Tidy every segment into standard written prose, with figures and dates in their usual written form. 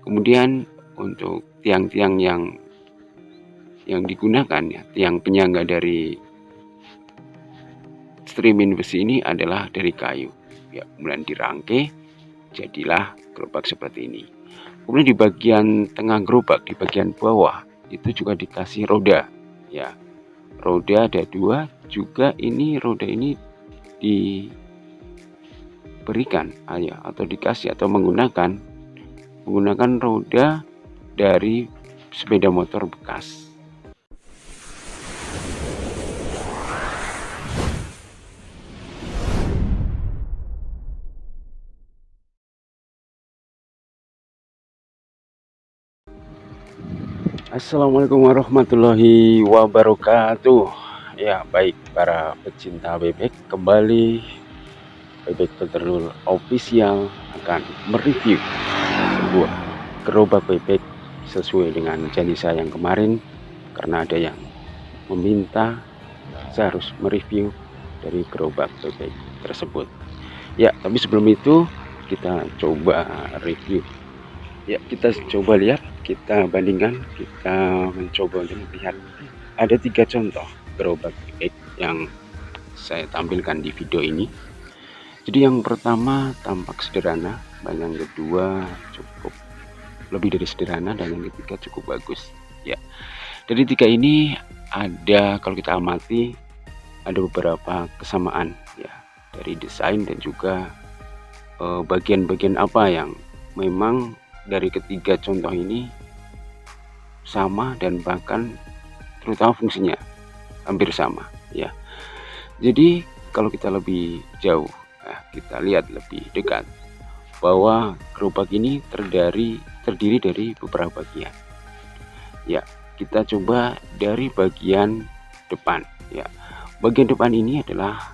Kemudian untuk tiang-tiang yang digunakan ya, tiang penyangga dari streamin besi ini adalah dari kayu ya, kemudian dirangkai jadilah gerobak seperti ini. Kemudian di bagian tengah gerobak, di bagian bawah itu juga dikasih roda ya, roda ada 2, juga ini roda ini diberikan ya, atau dikasih atau menggunakan roda dari sepeda motor bekas. Assalamualaikum warahmatullahi wabarakatuh. Ya, baik para pecinta bebek, kembali Bebek Peterul Official akan mereview sebuah gerobak bebek sesuai dengan janji saya yang kemarin, karena ada yang meminta saya harus mereview dari gerobak bebek tersebut. Ya, tapi sebelum itu kita coba review. Ya, kita coba lihat, kita bandingkan, kita mencoba untuk melihat. Ada 3 contoh gerobak bebek yang saya tampilkan di video ini. Jadi yang pertama tampak sederhana, dan yang kedua cukup lebih dari sederhana, dan yang ketiga cukup bagus. Ya, dari 3 ini ada, kalau kita amati, ada beberapa kesamaan ya, dari desain dan juga bagian-bagian apa yang memang dari ketiga contoh ini sama, dan bahkan terutama fungsinya hampir sama ya. Jadi kalau kita lebih jauh, kita lihat lebih dekat bahwa gerobak ini terdiri dari beberapa bagian ya. Kita coba dari bagian depan ya. Bagian depan ini adalah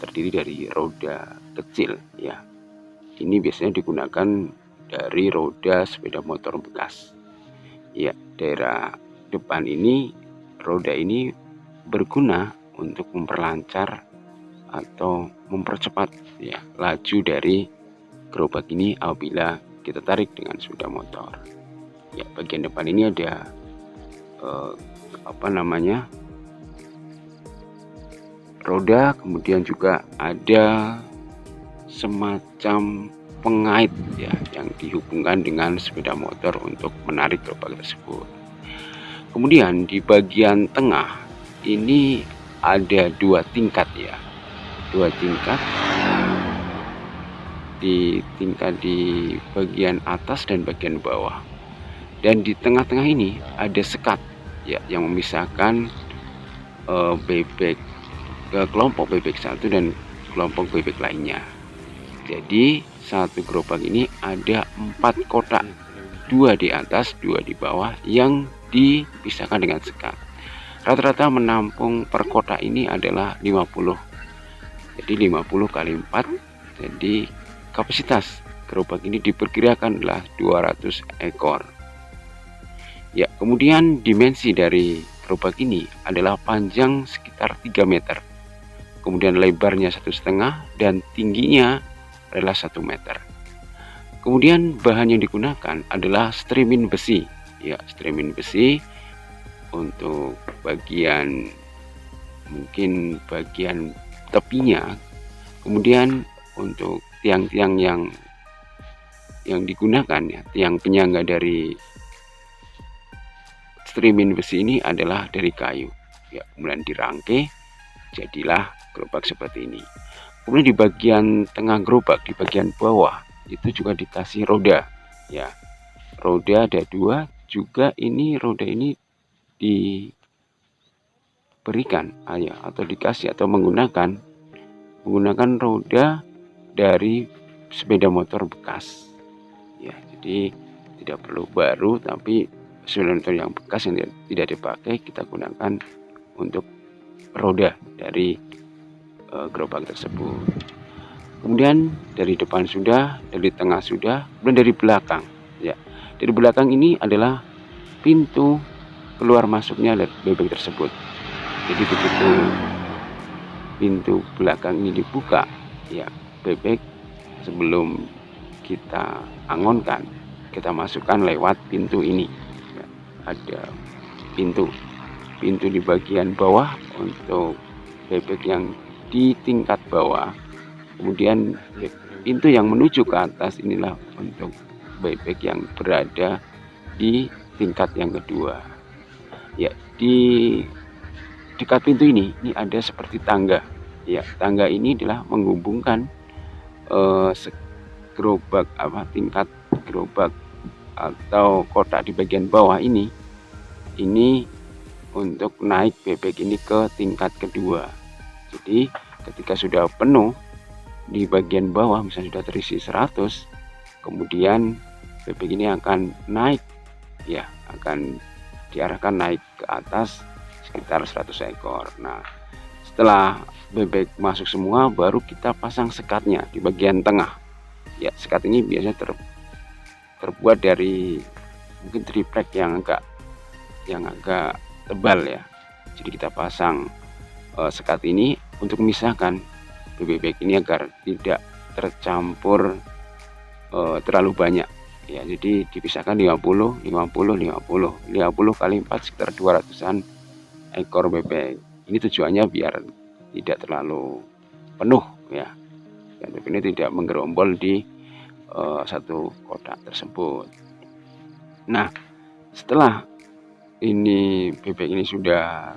terdiri dari roda kecil ya. Ini biasanya digunakan dari roda sepeda motor bekas ya. Daerah depan ini, roda ini berguna untuk memperlancar atau mempercepat ya laju dari gerobak ini apabila kita tarik dengan sepeda motor ya. Bagian depan ini ada roda, kemudian juga ada semacam pengait ya, yang dihubungkan dengan sepeda motor untuk menarik gerobak tersebut. Kemudian di bagian tengah ini ada 2 tingkat ya, 2 tingkat. Di bagian atas dan bagian bawah, dan di tengah-tengah ini ada sekat ya, yang memisahkan bebek ke kelompok bebek satu dan kelompok bebek lainnya. Jadi satu gerobak ini ada 4 kotak, 2 di atas, 2 di bawah, yang dipisahkan dengan sekat. Rata-rata menampung per kotak ini adalah 50. Jadi 50 kali 4, jadi kapasitas gerobak ini diperkirakan adalah 200 ekor. Ya, kemudian dimensi dari gerobak ini adalah panjang sekitar 3 meter. Kemudian lebarnya 1,5 dan tingginya adalah 1 meter. Kemudian bahan yang digunakan adalah streamin besi ya, streamin besi untuk mungkin bagian tepinya. Kemudian untuk tiang-tiang yang digunakan ya, tiang penyangga dari streamin besi ini adalah dari kayu ya, kemudian dirangkai jadilah gerobak seperti ini. Kemudian di bagian tengah gerobak, di bagian bawah itu juga dikasih roda ya, roda ada 2, juga ini roda ini diberikan ya, atau dikasih atau menggunakan roda dari sepeda motor bekas ya. Jadi tidak perlu baru, tapi sepeda motor yang bekas yang tidak dipakai kita gunakan untuk roda dari gerobak tersebut. Kemudian dari depan sudah, dari tengah sudah, kemudian dari belakang ya. Dari belakang ini adalah pintu keluar masuknya dari bebek tersebut. Jadi begitu pintu belakang ini dibuka ya, bebek sebelum kita angonkan kita masukkan lewat pintu ini ya, ada pintu di bagian bawah untuk bebek yang di tingkat bawah, kemudian pintu yang menuju ke atas inilah untuk bebek yang berada di tingkat yang kedua ya. Di dekat pintu ini ada seperti tangga ya. Tangga ini adalah menghubungkan gerobak tingkat gerobak atau kotak di bagian bawah ini untuk naik bebek ini ke tingkat kedua. Jadi ketika sudah penuh di bagian bawah, misalnya sudah terisi 100, kemudian bebek ini akan naik ya, akan diarahkan naik ke atas sekitar 100 ekor. Nah, setelah bebek masuk semua, baru kita pasang sekatnya di bagian tengah ya. Sekat ini biasanya terbuat dari mungkin triplek yang agak tebal ya. Jadi kita pasang sekat ini untuk memisahkan bebek ini agar tidak tercampur terlalu banyak ya. Jadi dipisahkan 50 kali 4 sekitar 200-an ekor bebek. Ini tujuannya biar tidak terlalu penuh ya, dan bebek ini tidak menggerombol di satu kotak tersebut. Nah, setelah ini bebek ini sudah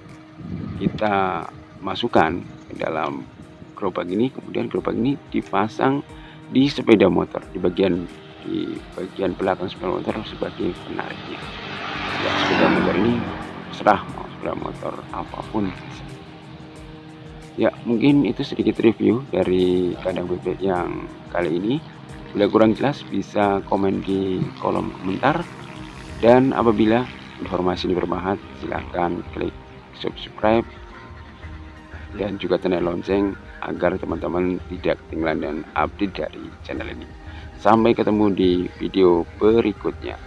kita masukkan ke dalam gerobak ini, kemudian gerobak ini dipasang di sepeda motor, di bagian belakang sepeda motor sebagai penariknya ya. Sepeda motor ini serah mau sepeda motor apapun ya. Mungkin itu sedikit review dari kandang bebek yang kali ini. Bila kurang jelas bisa komen di kolom komentar, dan apabila informasi ini bermanfaat silahkan klik subscribe dan juga tanda lonceng agar teman-teman tidak ketinggalan dan update dari channel ini. Sampai ketemu di video berikutnya.